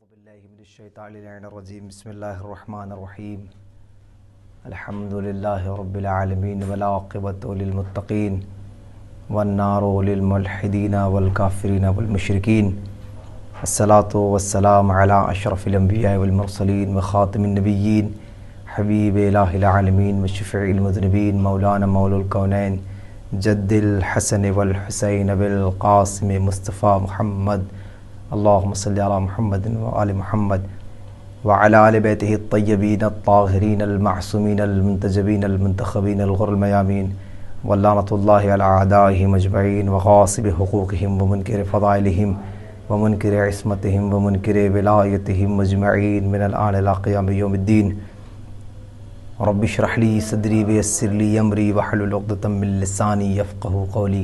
باللہ من الشیطان الرجیم بسم اللہ الرحمن الرحیم الحمد للہ رب العالمین والعاقبۃ للمتقین والنار للملحدین والکافرین والمشرکین الصلاۃ والسلام علی اشرف الانبیاء والمرسلین وخاتم النبیین حبیب الہ العالمین وشفیع المذنبین مولانا مولا الکونین جد الحسن والحسین بالقاسم مصطفیٰ محمد اللہم صلی علی محمد وآل محمد وعلی آل بیتہ الطیبین الطاہرین المعصومین المنتجبین المنتخبین الغر المیامین واللعنۃ اللہ علی اعدائہم اجمعین وغاصب حقوقہم ومنکر فضائلہم ومنکر عصمتہم ومنکر ولایتہم اجمعین من الآن الی قیام یوم الدین رب اشرح لی صدری ویسر لی امری واحلل عقدۃ من لسانی یفقہوا قولی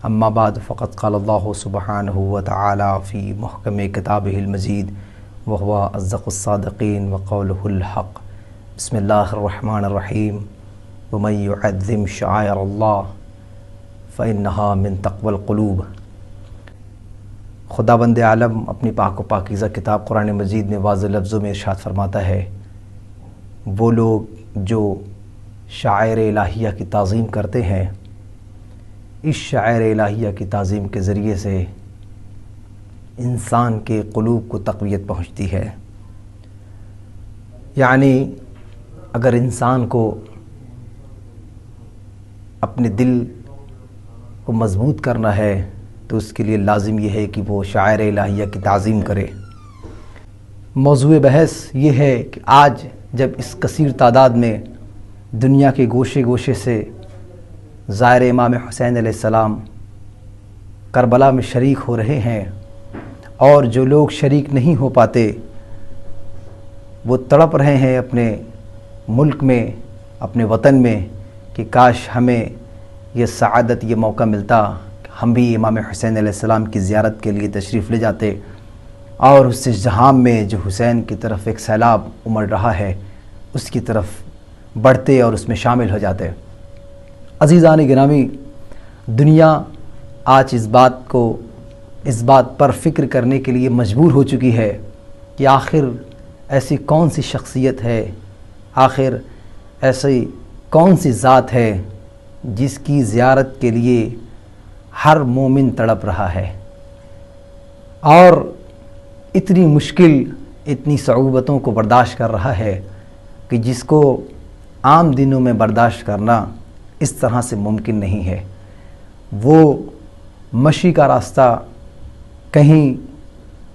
اما بعد فقد قال اللہ سبحانہ وتعالی فی محکم کتابہ المجید وهو اصدق الصادقین وقولہ الحق بسم اللہ الرحمن الرحیم ومن يعظم شعائر اللہ فإنها من تقوى القلوب۔ خداوند عالم اپنی پاک و پاکیزہ کتاب قرآن مجید میں واضح لفظوں میں ارشاد فرماتا ہے، وہ لوگ جو شعائر الہیہ کی تعظیم کرتے ہیں، اس شعائر الہیہ کی تعظیم کے ذریعے سے انسان کے قلوب کو تقویت پہنچتی ہے۔ یعنی اگر انسان کو اپنے دل کو مضبوط کرنا ہے تو اس کے لیے لازم یہ ہے کہ وہ شعائر الہیہ کی تعظیم کرے۔ موضوع بحث یہ ہے کہ آج جب اس کثیر تعداد میں دنیا کے گوشے گوشے سے زائر امام حسین علیہ السلام کربلا میں شریک ہو رہے ہیں، اور جو لوگ شریک نہیں ہو پاتے وہ تڑپ رہے ہیں اپنے ملک میں، اپنے وطن میں، کہ کاش ہمیں یہ سعادت، یہ موقع ملتا کہ ہم بھی امام حسین علیہ السلام کی زیارت کے لیے تشریف لے جاتے اور اس ازدحام میں جو حسین کی طرف ایک سیلاب امڑ رہا ہے اس کی طرف بڑھتے اور اس میں شامل ہو جاتے۔ عزیزان گرامی، دنیا آج اس بات پر فکر کرنے کے لیے مجبور ہو چکی ہے کہ آخر ایسی کون سی شخصیت ہے، آخر ایسی کون سی ذات ہے جس کی زیارت کے لیے ہر مومن تڑپ رہا ہے، اور اتنی مشکل، اتنی صعوبتوں کو برداشت کر رہا ہے کہ جس کو عام دنوں میں برداشت کرنا اس طرح سے ممکن نہیں ہے۔ وہ مشی کا راستہ کہیں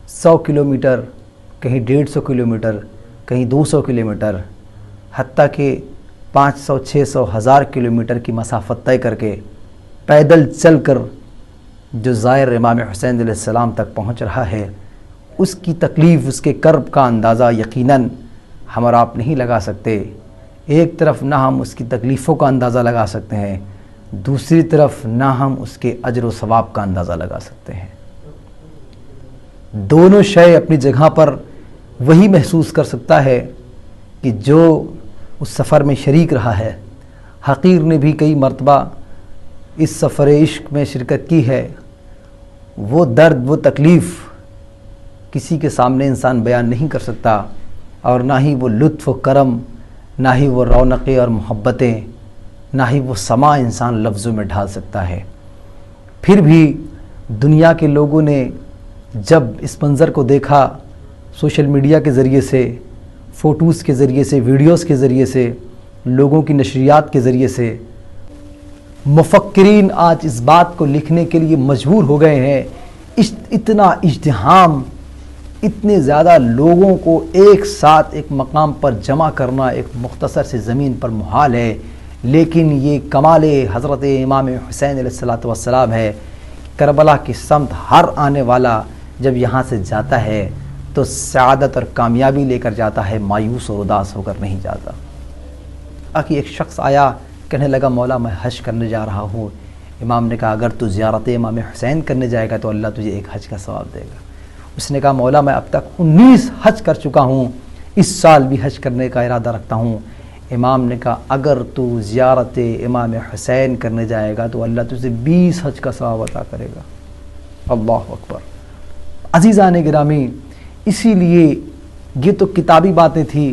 100 کلومیٹر، کہیں 150 کلومیٹر، کہیں 200 کلومیٹر، حتیٰ کہ 500، 600، 1000 کلومیٹر کی مسافت طے کر کے پیدل چل کر جو زائر امام حسین علیہ السلام تک پہنچ رہا ہے، اس کی تکلیف، اس کے کرب کا اندازہ یقیناً ہم اور آپ نہیں لگا سکتے۔ ایک طرف نہ ہم اس کی تکلیفوں کا اندازہ لگا سکتے ہیں، دوسری طرف نہ ہم اس کے اجر و ثواب کا اندازہ لگا سکتے ہیں۔ دونوں شے اپنی جگہ پر وہی محسوس کر سکتا ہے کہ جو اس سفر میں شریک رہا ہے۔ حقیر نے بھی کئی مرتبہ اس سفر عشق میں شرکت کی ہے۔ وہ درد، وہ تکلیف کسی کے سامنے انسان بیان نہیں کر سکتا، اور نہ ہی وہ لطف و کرم، نہ ہی وہ رونقیں اور محبتیں، نہ ہی وہ سما انسان لفظوں میں ڈھال سکتا ہے۔ پھر بھی دنیا کے لوگوں نے جب اس منظر کو دیکھا، سوشل میڈیا کے ذریعے سے، فوٹوز کے ذریعے سے، ویڈیوز کے ذریعے سے، لوگوں کی نشریات کے ذریعے سے، مفکرین آج اس بات کو لکھنے کے لیے مجبور ہو گئے ہیں۔ اتنا ازدحام، اتنے زیادہ لوگوں کو ایک ساتھ ایک مقام پر جمع کرنا ایک مختصر سی زمین پر محال ہے، لیکن یہ کمال حضرت امام حسین علیہ السلام ہے۔ کربلا کی سمت ہر آنے والا جب یہاں سے جاتا ہے تو سعادت اور کامیابی لے کر جاتا ہے، مایوس اور اداس ہو کر نہیں جاتا۔ آخر ایک شخص آیا، کہنے لگا مولا میں حج کرنے جا رہا ہوں۔ امام نے کہا اگر تو زیارت امام حسین کرنے جائے گا تو اللہ تجھے ایک حج کا ثواب دے گا۔ اس نے کہا مولا میں اب تک 19 حج کر چکا ہوں، اس سال بھی حج کرنے کا ارادہ رکھتا ہوں۔ امام نے کہا اگر تو زیارت امام حسین کرنے جائے گا تو اللہ تجھے 20 حج کا ثواب عطا کرے گا۔ اللہ اکبر۔ عزیزان گرامی، اسی لیے یہ تو کتابی باتیں تھیں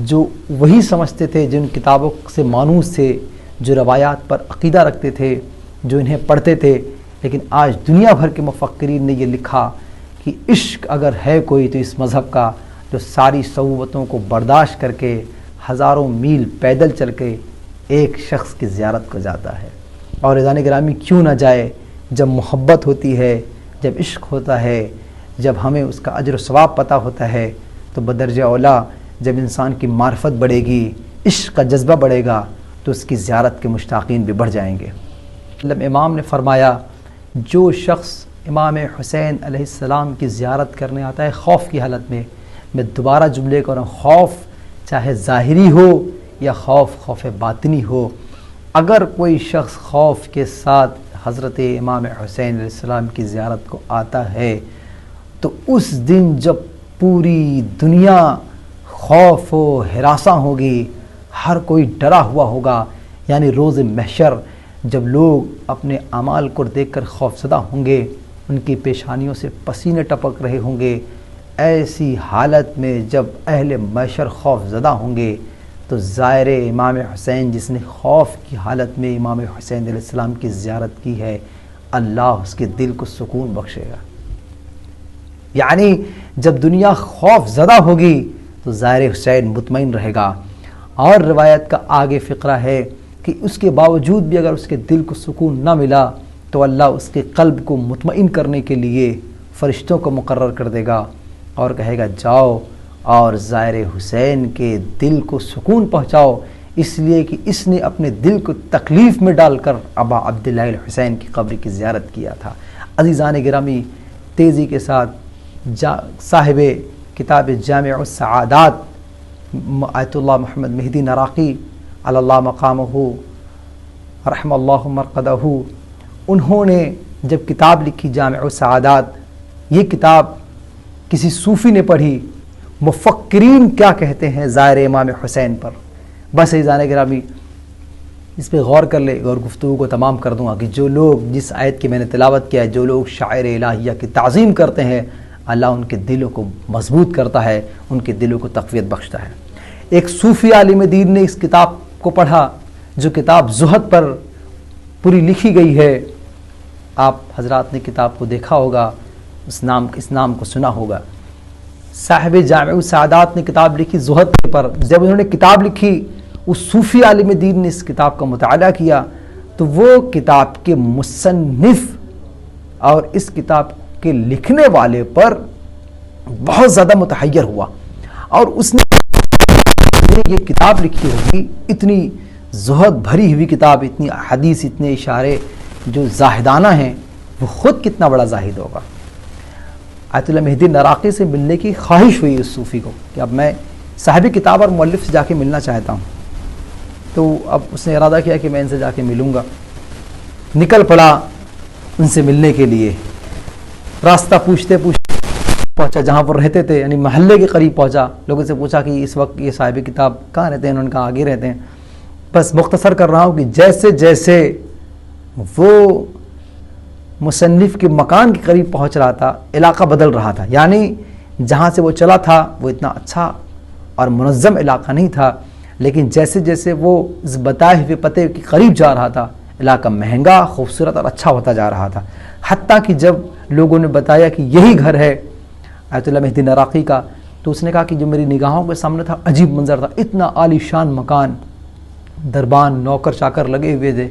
جو وہی سمجھتے تھے جن کتابوں سے مانوس تھے، جو روایات پر عقیدہ رکھتے تھے، جو انہیں پڑھتے تھے. لیکن آج دنیا بھر کے مفکرین نے یہ لکھا کہ عشق اگر ہے کوئی تو اس مذہب کا، جو ساری صعوبتوں کو برداشت کر کے ہزاروں میل پیدل چل کے ایک شخص کی زیارت کو جاتا ہے. اور عزیزان گرامی کیوں نہ جائے؟ جب محبت ہوتی ہے، جب عشق ہوتا ہے، جب ہمیں اس کا اجر و ثواب پتہ ہوتا ہے، تو بدرجہ اولا جب انسان کی معرفت بڑھے گی، عشق کا جذبہ بڑھے گا، تو اس کی زیارت کے مشتاقین بھی بڑھ جائیں گے. امام نے فرمایا جو شخص امام حسین علیہ السلام کی زیارت کرنے آتا ہے خوف کی حالت میں دوبارہ جملے کروں، خوف چاہے ظاہری ہو یا خوف باطنی ہو، اگر کوئی شخص خوف کے ساتھ حضرت امام حسین علیہ السلام کی زیارت کو آتا ہے تو اس دن جب پوری دنیا خوف و ہراساں ہوگی، ہر کوئی ڈرا ہوا ہوگا، یعنی روز محشر جب لوگ اپنے اعمال کو دیکھ کر خوف زدہ ہوں گے، ان کی پیشانیوں سے پسینے ٹپک رہے ہوں گے، ایسی حالت میں جب اہل محشر خوف زدہ ہوں گے تو زائر امام حسین جس نے خوف کی حالت میں امام حسین علیہ السلام کی زیارت کی ہے، اللہ اس کے دل کو سکون بخشے گا. یعنی جب دنیا خوف زدہ ہوگی تو زائر حسین مطمئن رہے گا. اور روایت کا آگے فقرہ ہے کہ اس کے باوجود بھی اگر اس کے دل کو سکون نہ ملا تو اللہ اس کے قلب کو مطمئن کرنے کے لیے فرشتوں کو مقرر کر دے گا اور کہے گا جاؤ اور زائر حسین کے دل کو سکون پہنچاؤ، اس لیے کہ اس نے اپنے دل کو تکلیف میں ڈال کر ابا عبداللہ الحسین کی قبر کی زیارت کیا تھا. عزیزان گرامی، تیزی کے ساتھ صاحب کتاب جامع السعادات آیت اللہ محمد مہدی نراقی علی اللہ مقامہ رحم اللہ مرقدہ، انہوں نے جب کتاب لکھی جامع السعادات، یہ کتاب کسی صوفی نے پڑھی، مفکرین کیا کہتے ہیں زائر امام حسین پر. بس عزیزان گرامی اس پہ غور کر لے اور گفتگو کو تمام کر دوں گا کہ جو لوگ جس آیت کی میں نے تلاوت کیا ہے، جو لوگ شاعر الہیہ کی تعظیم کرتے ہیں، اللہ ان کے دلوں کو مضبوط کرتا ہے، ان کے دلوں کو تقویت بخشتا ہے. ایک صوفی عالم دین نے اس کتاب کو پڑھا جو کتاب زہد پر پوری لکھی گئی ہے. آپ حضرات نے کتاب کو دیکھا ہوگا، اس نام کو سنا ہوگا. صاحب جامع السعادات نے کتاب لکھی زہد پر. جب انہوں نے کتاب لکھی، اس صوفی عالم دین نے اس کتاب کا مطالعہ کیا تو وہ کتاب کے مصنف اور اس کتاب کے لکھنے والے پر بہت زیادہ متحیر ہوا، اور اس نے یہ کتاب لکھی ہوگی، اتنی زہد بھری ہوئی کتاب، اتنی حدیث، اتنے اشارے جو زاہدانہ ہیں، وہ خود کتنا بڑا زاہد ہوگا. آیت اللہ مہدی نراقی سے ملنے کی خواہش ہوئی اس صوفی کو کہ اب میں صاحب کتاب اور مؤلف سے جا کے ملنا چاہتا ہوں. تو اب اس نے ارادہ کیا کہ میں ان سے جا کے ملوں گا. نکل پڑا ان سے ملنے کے لیے. راستہ پوچھتے پہنچا جہاں پر رہتے تھے، یعنی محلے کے قریب پہنچا. لوگوں سے پوچھا کہ اس وقت یہ صاحب کتاب کہاں رہتے ہیں؟ انہوں نے کہا آگے رہتے ہیں. بس مختصر کر رہا ہوں کہ جیسے جیسے وہ مصنف کے مکان کے قریب پہنچ رہا تھا، علاقہ بدل رہا تھا. یعنی جہاں سے وہ چلا تھا وہ اتنا اچھا اور منظم علاقہ نہیں تھا، لیکن جیسے جیسے وہ اس بتائے ہوئے پتے کے قریب جا رہا تھا، علاقہ مہنگا، خوبصورت اور اچھا ہوتا جا رہا تھا. حتیٰ کہ جب لوگوں نے بتایا کہ یہی گھر ہے آیت اللہ مہدی نراقی کا، تو اس نے کہا کہ جو میری نگاہوں کے سامنے تھا عجیب منظر تھا. اتنا عالی شان مکان، دربان، نوکر چاکر لگے ہوئے تھے.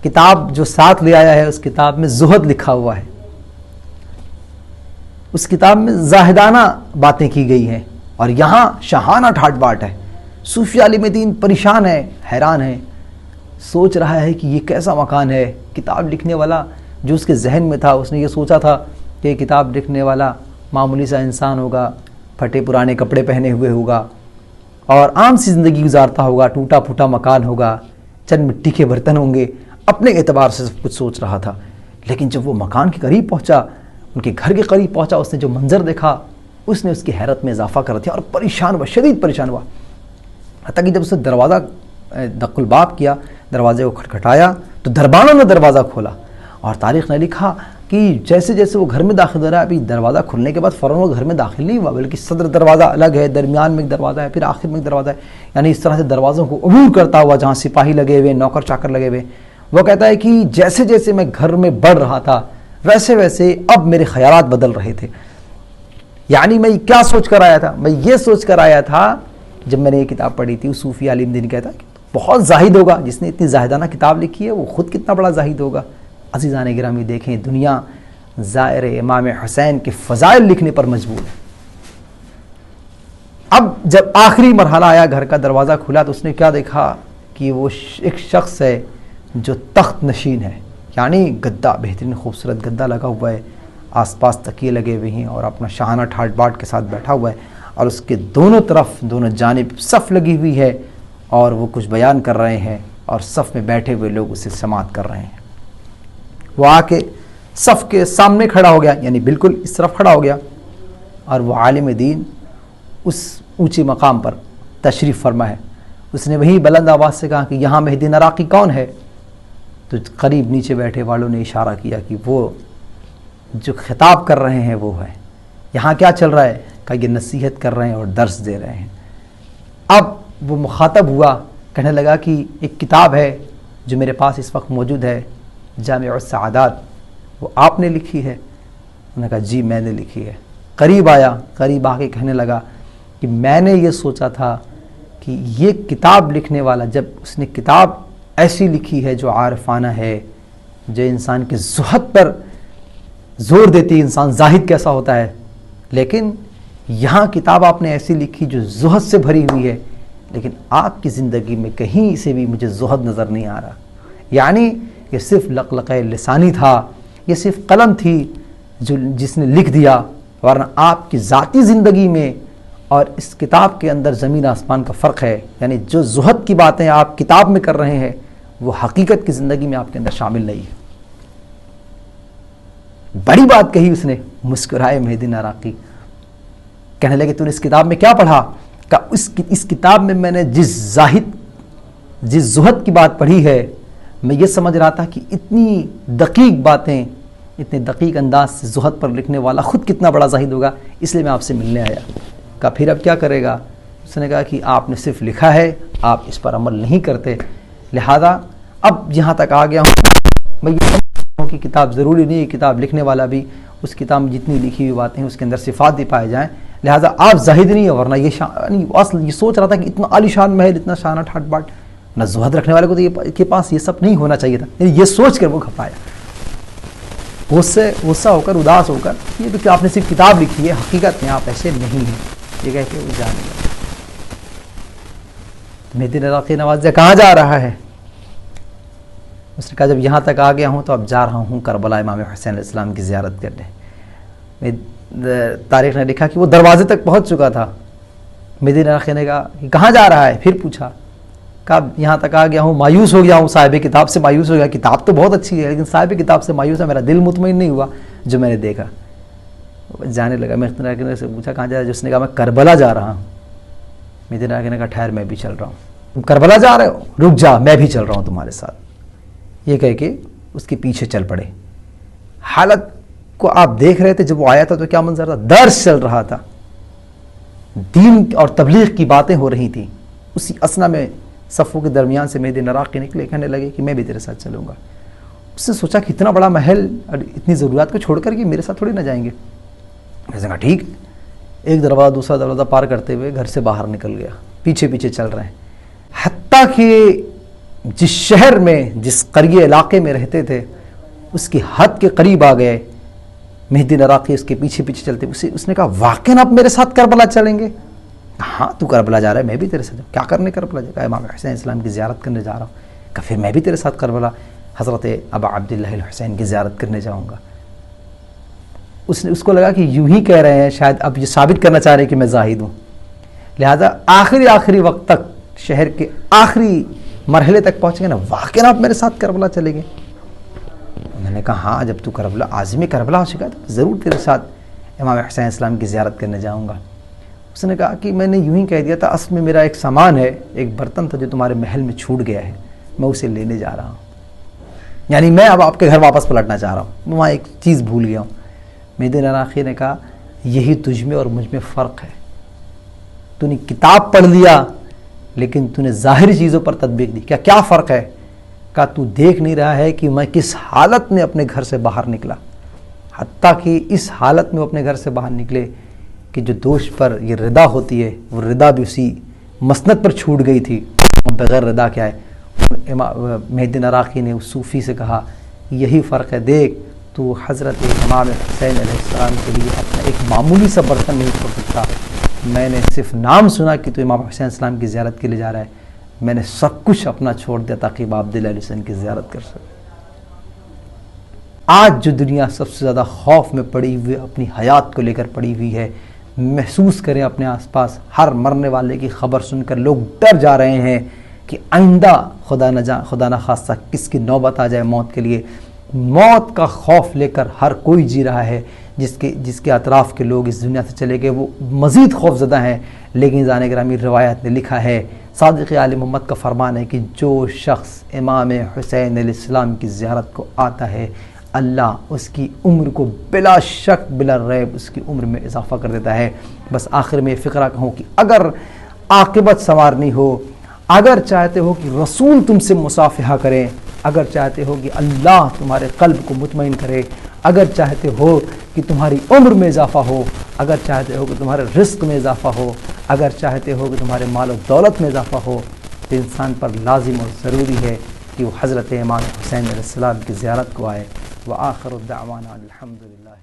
کتاب جو ساتھ لے آیا ہے اس کتاب میں زہد لکھا ہوا ہے. اس کتاب میں زاہدانہ باتیں کی گئی ہیں اور یہاں شاہانہ ٹھاٹ باٹ ہے. صوفی عالم دین پریشان ہے، حیران ہے، سوچ رہا ہے کہ یہ کیسا مکان ہے. کتاب لکھنے والا جو اس کے ذہن میں تھا، اس نے یہ سوچا تھا کہ کتاب لکھنے والا معمولی سا انسان ہوگا، پھٹے پرانے کپڑے پہنے ہوئے ہوگا اور عام سی زندگی گزارتا ہوگا، ٹوٹا پھوٹا مکان ہوگا، چند مٹی کے برتن ہوں گے. اپنے اعتبار سے سب کچھ سوچ رہا تھا. لیکن جب وہ مکان کے قریب پہنچا، ان کے گھر کے قریب پہنچا، اس نے جو منظر دیکھا اس نے اس کی حیرت میں اضافہ کر دیا اور پریشان ہوا، شدید پریشان ہوا. حتیٰ کہ جب اس نے دروازہ دق الباب کیا، دروازے کو کھٹکھٹایا تو دربانوں نے دروازہ کھولا اور تاریخ نے لکھا کہ جیسے جیسے وہ گھر میں داخل ہو رہا ہے، ابھی دروازہ کھلنے کے بعد فوراً وہ گھر میں داخل نہیں ہوا، بلکہ صدر دروازہ الگ ہے، درمیان میں ایک دروازہ ہے، پھر آخر میں ایک دروازہ ہے، یعنی اس طرح سے دروازوں کو عبور کرتا ہوا، جہاں سپاہی لگے ہوئے، نوکر چاکر لگے ہوئے. وہ کہتا ہے کہ جیسے جیسے میں گھر میں بڑھ رہا تھا ویسے ویسے اب میرے خیالات بدل رہے تھے. یعنی میں کیا سوچ کر آیا تھا؟ میں یہ سوچ کر آیا تھا جب میں نے یہ کتاب پڑھی تھی. صوفی عالم دین کہتا ہے کہ بہت زاہد ہوگا، جس نے اتنی زاہدانہ کتاب لکھی ہے وہ خود کتنا بڑا زاہد ہوگا. عزیزان گرامی دیکھیں، دنیا زائر امام حسین کے فضائل لکھنے پر مجبور ہے. اب جب آخری مرحلہ آیا، گھر کا دروازہ کھلا تو اس نے کیا دیکھا کہ وہ ایک شخص ہے جو تخت نشین ہے، یعنی گدا، بہترین خوبصورت گدا لگا ہوا ہے، آس پاس تکیے لگے ہوئے ہیں اور اپنا شاہانہ ٹھاٹ باٹ کے ساتھ بیٹھا ہوا ہے، اور اس کے دونوں طرف دونوں جانب صف لگی ہوئی ہے اور وہ کچھ بیان کر رہے ہیں اور صف میں بیٹھے ہوئے لوگ اسے سماعت کر رہے ہیں. وہ آ کے صف کے سامنے کھڑا ہو گیا، یعنی بالکل اس طرف کھڑا ہو گیا، اور وہ عالم دین اس اونچے مقام پر تشریف فرما ہے. اس نے وہی بلند آواز سے کہا کہ یہاں مہدی عراقی کون ہے؟ تو قریب نیچے بیٹھے والوں نے اشارہ کیا کہ وہ جو خطاب کر رہے ہیں وہ ہے. یہاں کیا چل رہا ہے؟ کہ یہ نصیحت کر رہے ہیں اور درس دے رہے ہیں. اب وہ مخاطب ہوا، کہنے لگا کہ ایک کتاب ہے جو میرے پاس اس وقت موجود ہے، جامع السعادات، وہ آپ نے لکھی ہے؟ انہوں نے کہا جی میں نے لکھی ہے. قریب آیا، قریب آ کے کہنے لگا کہ میں نے یہ سوچا تھا کہ یہ کتاب لکھنے والا، جب اس نے کتاب ایسی لکھی ہے جو عارفانہ ہے، جو انسان کے زہد پر زور دیتی ہے، انسان زاہد کیسا ہوتا ہے، لیکن یہاں کتاب آپ نے ایسی لکھی جو زہد سے بھری ہوئی ہے، لیکن آپ کی زندگی میں کہیں سے بھی مجھے زہد نظر نہیں آ رہا. یعنی یہ صرف لقلقہ لسانی تھا، یہ صرف قلم تھی جس نے لکھ دیا، ورنہ آپ کی ذاتی زندگی میں اور اس کتاب کے اندر زمین آسمان کا فرق ہے. یعنی جو زہد کی باتیں آپ کتاب میں کر رہے ہیں وہ حقیقت کی زندگی میں آپ کے اندر شامل نہیں ہے. بڑی بات کہی اس نے. مسکرائے مہدی عراقی، کہنے لگے تو نے اس کتاب میں کیا پڑھا؟ کہ اس کتاب میں نے جس زہد کی بات پڑھی ہے، میں یہ سمجھ رہا تھا کہ اتنی دقیق باتیں، اتنے دقیق انداز سے زہد پر لکھنے والا خود کتنا بڑا زاہد ہوگا، اس لیے میں آپ سے ملنے آیا. کہا پھر اب کیا کرے گا؟ اس نے کہا کہ آپ نے صرف لکھا ہے، آپ اس پر عمل نہیں کرتے، لہذا اب یہاں تک آ گیا ہوں. میں یہ سمجھتا ہوں کہ کتاب ضروری نہیں ہے کتاب لکھنے والا بھی اس کتاب میں جتنی لکھی ہوئی باتیں ہیں اس کے اندر صفات بھی پائے جائیں، لہذا آپ زاہد نہیں ہے. ورنہ یہ سوچ رہا تھا کہ اتنا عالی شان محل، اتنا شانہ ٹھاٹ باٹ، نہ زہد رکھنے والے کو تو کے پاس یہ سب نہیں ہونا چاہیے تھا. یہ سوچ کر وہ کھپایا، غصہ ہو کر، اداس ہو کر، یہ تو کہ آپ نے صرف کتاب لکھی ہے، حقیقت میں آپ ایسے نہیں ہیں، یہ کہہ کے وہ جانے لگا. مہدی عراقی نواز کہاں جا رہا ہے؟ اس نے کہا جب یہاں تک آ گیا ہوں تو اب جا رہا ہوں کربلا امام حسین علیہ السلام کی زیارت کرنے. تاریخ نے لکھا کہ وہ دروازے تک پہنچ چکا تھا. مہدی عراقی نے کہا کہ کہاں جا رہا ہے؟ پھر پوچھا. کہا یہاں تک آ گیا ہوں، مایوس ہو گیا ہوں، صاحب کتاب سے مایوس ہو گیا. کتاب تو بہت اچھی ہے لیکن صاحب کتاب سے مایوس ہے، میرا دل مطمئن نہیں ہوا جو میں نے دیکھا. جانے لگا. مہدی عراقی نے پوچھا کہاں جا رہا ہے؟ جس نے کہا میں کربلا جا رہا ہوں. مہدی عراقی نے کہا ٹھہر، میں بھی چل رہا ہوں. تم کربلا جا رہے ہو؟ رک جا، میں بھی چل رہا ہوں تمہارے ساتھ. یہ کہہ کے اس کے پیچھے چل پڑے. حالت کو آپ دیکھ رہے تھے جب وہ آیا تھا تو کیا منظر تھا؟ درس چل رہا تھا، دین اور تبلیغ کی باتیں ہو رہی تھیں. اسی اسنا میں صفوں کے درمیان سے مہدی عراقی نکلے، کہنے لگے کہ میں بھی تیرے ساتھ چلوں گا. اس نے سوچا کہ اتنا بڑا محل اور اتنی ضروریات کو چھوڑ کر کے میرے ساتھ تھوڑی نہ جائیں گے. میں نے کہا ٹھیک. ایک دروازہ دوسرا دروازہ پار کرتے ہوئے گھر سے باہر نکل گیا. پیچھے پیچھے چل رہے ہیں، حتیٰ کہ جس شہر میں، جس قریے علاقے میں رہتے تھے اس کی حد کے قریب آ گئے. مہدی عراقی اس کے پیچھے پیچھے چلتے. اس نے کہا واقعاً آپ میرے ساتھ کربلا چلیں گے؟ ہاں تو کربلا جا رہا ہے، میں بھی تیرے ساتھ. کیا کرنے کربلا جا رہا ہے؟ امام حسین اسلام کی زیارت کرنے جا رہا ہوں. کہ پھر میں بھی تیرے ساتھ کربلا حضرت ابا عبداللہ الحسین کی زیارت کرنے جاؤں گا. اس کو لگا کہ یوں ہی کہہ رہے ہیں، شاید اب یہ ثابت کرنا چاہ رہے ہیں کہ میں زاہد ہوں. لہذا آخری وقت تک، شہر کے آخری مرحلے تک پہنچ گئے نا، واقعاً آپ میرے ساتھ کربلا چلیں گے؟ میں نے کہا ہاں، جب تو کربلا عازم کربلا ہو چکا ہے تو ضرور تیرے ساتھ امام حسین اسلام کی زیارت کرنے جاؤں گا. اس نے کہا کہ میں نے یوں ہی کہہ دیا تھا، اصل میں میرا ایک سامان ہے، ایک برتن تھا جو تمہارے محل میں چھوٹ گیا ہے، میں اسے لینے جا رہا ہوں. یعنی میں اب آپ کے گھر واپس پلٹنا چاہ رہا ہوں, میں وہاں ایک چیز بھول گیا ہوں. مہدی عراقی نے کہا یہی تجھ میں اور مجھ میں فرق ہے, تو نے کتاب پڑھ لیا لیکن تو نے ظاہری چیزوں پر تطبیق دی. کیا فرق ہے؟ کہا تو دیکھ نہیں رہا ہے کہ میں کس حالت میں اپنے گھر سے باہر نکلا, حتیٰ کہ اس حالت میں وہ اپنے گھر سے باہر نکلے کہ جو دوش پر یہ ردا ہوتی ہے وہ ردا بھی اسی مسند پر چھوٹ گئی تھی, بغیر ردا کیا ہے. مہدی عراقی نے اس صوفی سے کہا یہی فرق ہے, دیکھ تو حضرت امام حسین علیہ السلام کے لیے اپنا ایک معمولی سا برتن نہیں چھوڑ سکتا, میں نے صرف نام سنا کہ تو امام حسین السلام کی زیارت کے لیے جا رہا ہے, میں نے سب کچھ اپنا چھوڑ دیا تاکہ امام عبداللہ علیہ السلام کی زیارت کر سکے. آج جو دنیا سب سے زیادہ خوف میں پڑی ہوئی, اپنی حیات کو لے کر پڑی ہوئی ہے, محسوس کریں اپنے آس پاس ہر مرنے والے کی خبر سن کر لوگ ڈر جا رہے ہیں کہ آئندہ خدا نہ خواستہ کس کی نوبت آ جائے موت کے لیے. موت کا خوف لے کر ہر کوئی جی رہا ہے. جس کے اطراف کے لوگ اس دنیا سے چلے گئے وہ مزید خوف زدہ ہیں. لیکن زان گرامی روایت نے لکھا ہے, صادق آل محمد کا فرمان ہے کہ جو شخص امام حسین علیہ السلام کی زیارت کو آتا ہے, اللہ اس کی عمر کو بلا شک بلا ریب اس کی عمر میں اضافہ کر دیتا ہے. بس آخر میں یہ فقرہ کہوں کہ اگر عاقبت سنوارنی ہو, اگر چاہتے ہو کہ رسول تم سے مصافحہ کریں, اگر چاہتے ہو کہ اللہ تمہارے قلب کو مطمئن کرے, اگر چاہتے ہو کہ تمہاری عمر میں اضافہ ہو, اگر چاہتے ہو کہ تمہارے رزق میں اضافہ ہو, اگر چاہتے ہو کہ تمہارے مال و دولت میں اضافہ ہو, تو انسان پر لازم اور ضروری ہے کہ وہ حضرت امام حسین علیہ السلام کی زیارت کو آئے. وآخر الدعوانا الحمدللہ.